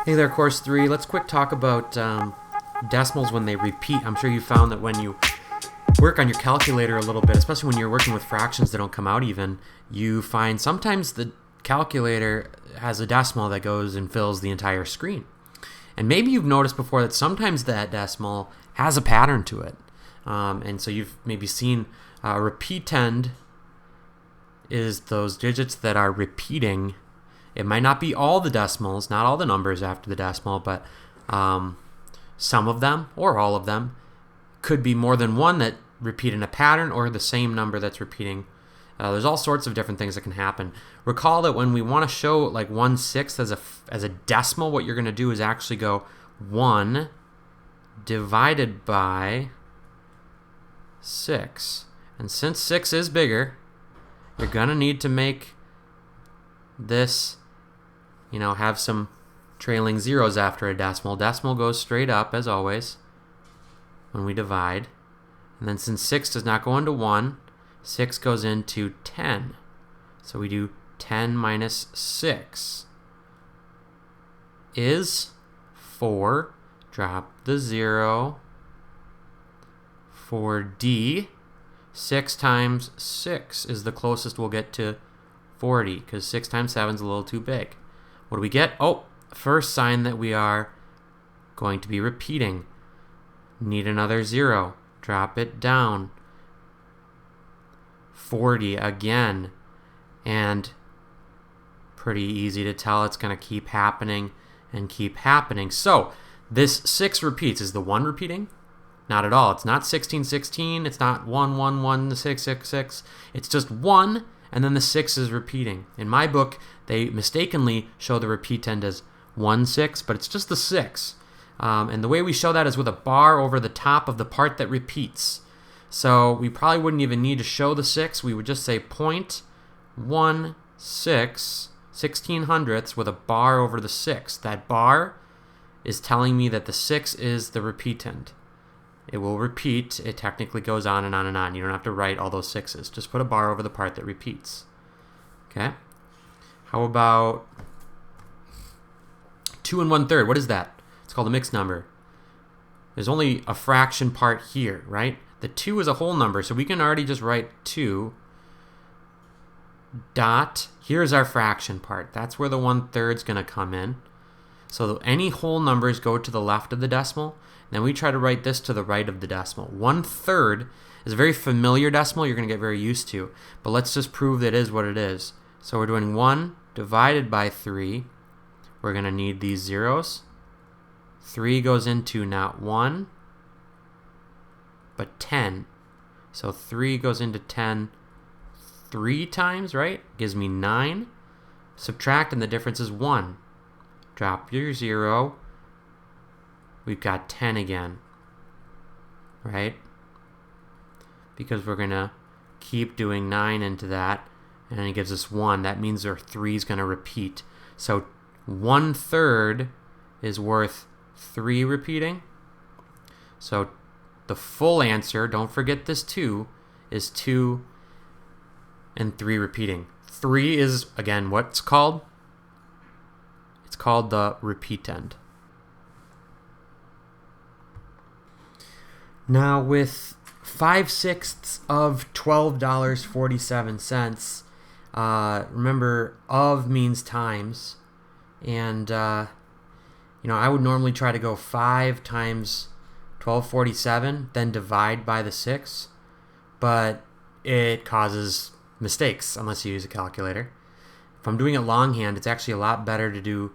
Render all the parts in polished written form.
Hey there, Course 3. Let's quick talk about decimals when they repeat. I'm sure you found that when you work on your calculator a little bit, especially when you're working with fractions that don't come out even, you find sometimes the calculator has a decimal that goes and fills the entire screen. And maybe you've noticed before that sometimes that decimal has a pattern to it. And so you've maybe seen repeatend is those digits that are repeating. It might not be all the decimals, not all the numbers after the decimal, but some of them or all of them could be more than one that repeat in a pattern or the same number that's repeating. There's all sorts of different things that can happen. Recall that when we want to show like 1/6 as a decimal, what you're going to do is actually go 1 divided by 6. And since 6 is bigger, you're going to need to make this, have some trailing zeros after a decimal. Decimal goes straight up, as always, when we divide. And then since 6 does not go into 1, 6 goes into 10. So we do 10 minus 6 is 4. Drop the 0. 4D. 6 times 6 is the closest we'll get to 40, because 6 times 7 is a little too big. What do we get? Oh, first sign that we are going to be repeating. Need another 0. Drop it down. 40 again. And pretty easy to tell it's going to keep happening and keep happening. So this 6 repeats. Is the 1 repeating? Not at all. It's not 16, 16. It's not 1, 1, 1, 6, 6, 6. It's just 1, and then the 6 is repeating. In my book, they mistakenly show the repeatend as 1, 6, but it's just the 6. And the way we show that is with a bar over the top of the part that repeats. So we probably wouldn't even need to show the 6. We would just say 0.16, 16 hundredths with a bar over the 6. That bar is telling me that the 6 is the repeatend. It will repeat. It technically goes on and on and on. You don't have to write all those 6s. Just put a bar over the part that repeats. Okay? How about 2 1/3? What is that? It's called a mixed number. There's only a fraction part here, right? The 2 is a whole number, so we can already just write 2 dot. Here's our fraction part. That's where the 1/3 is going to come in. So any whole numbers go to the left of the decimal. Then we try to write this to the right of the decimal. 1/3 is a very familiar decimal you're going to get very used to. But let's just prove that it is what it is. So we're doing 1 divided by 3. We're going to need these zeros. 3 goes into not 1, but 10. So 3 goes into 10 3 times, right? Gives me 9. Subtract, and the difference is 1. Drop your 0. We've got 10 again, right? Because we're going to keep doing 9 into that, and then it gives us 1. That means our 3 is going to repeat. So 1/3 is worth 3 repeating. So the full answer, don't forget this 2, is 2 and 3 repeating. 3 is, again, what's called? It's called the repeatend. Now with 5/6 of $12.47, remember of means times, and I would normally try to go 5 times 1247, then divide by the 6, but it causes mistakes unless you use a calculator. If I'm doing it longhand, it's actually a lot better to do,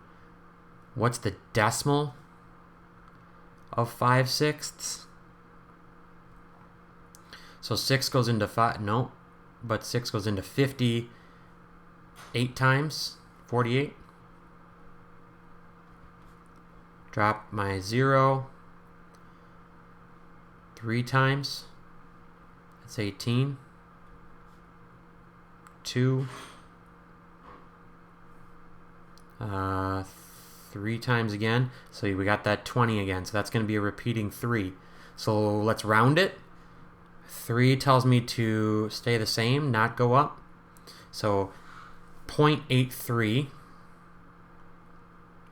what's the decimal of 5/6? So 6 goes into 5, no, but 6 goes into 58 times, 48. Drop my 0 3 times, that's 18. 2, 3 times again, so we got that 20 again, so that's going to be a repeating 3. So let's round it. 3 tells me to stay the same, not go up. So 0.83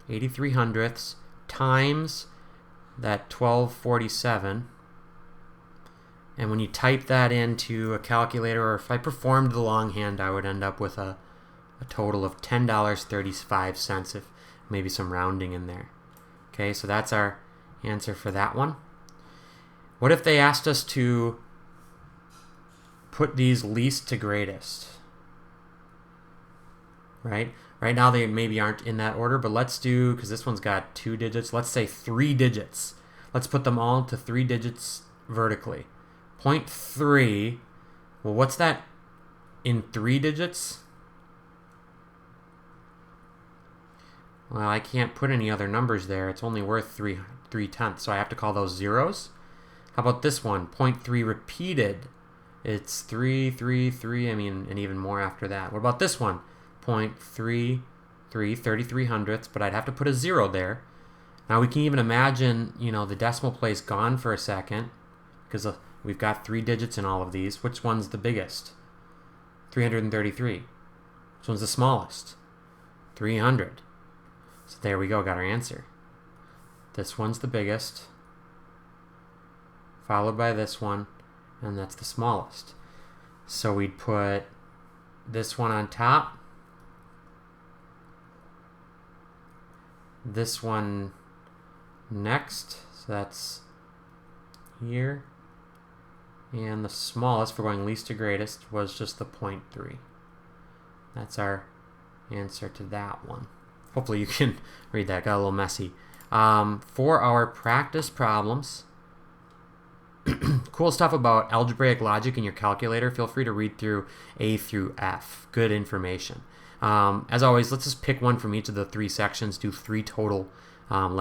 83 hundredths times that 1247. And when you type that into a calculator, or if I performed the longhand, I would end up with a total of $10.35, if maybe some rounding in there. Okay, so that's our answer for that one. What if they asked us to put these least to greatest? Right now they maybe aren't in that order, but let's do, because this one's got 2 digits, let's say 3 digits. Let's put them all to 3 digits vertically. 0.3, well, what's that in 3 digits? Well, I can't put any other numbers there. It's only worth 3/10, so I have to call those zeros. How about this one? 0.3 repeated. It's 3, 3, 3, and even more after that. What about this one? 0.33, 33 hundredths, but I'd have to put a 0 there. Now we can even imagine, the decimal place gone for a second, because we've got 3 digits in all of these. Which one's the biggest? 333. Which one's the smallest? 300. So there we go, got our answer. This one's the biggest, followed by this one, and that's the smallest. So we'd put this one on top, this one next, so that's here, and the smallest, for going least to greatest, was just the 0.3. That's our answer to that one. Hopefully you can read that. Got a little messy. For our practice problems, cool stuff about algebraic logic in your calculator. Feel free to read through A through F. Good information. As always, let's just pick one from each of the 3 sections, do 3 total lesson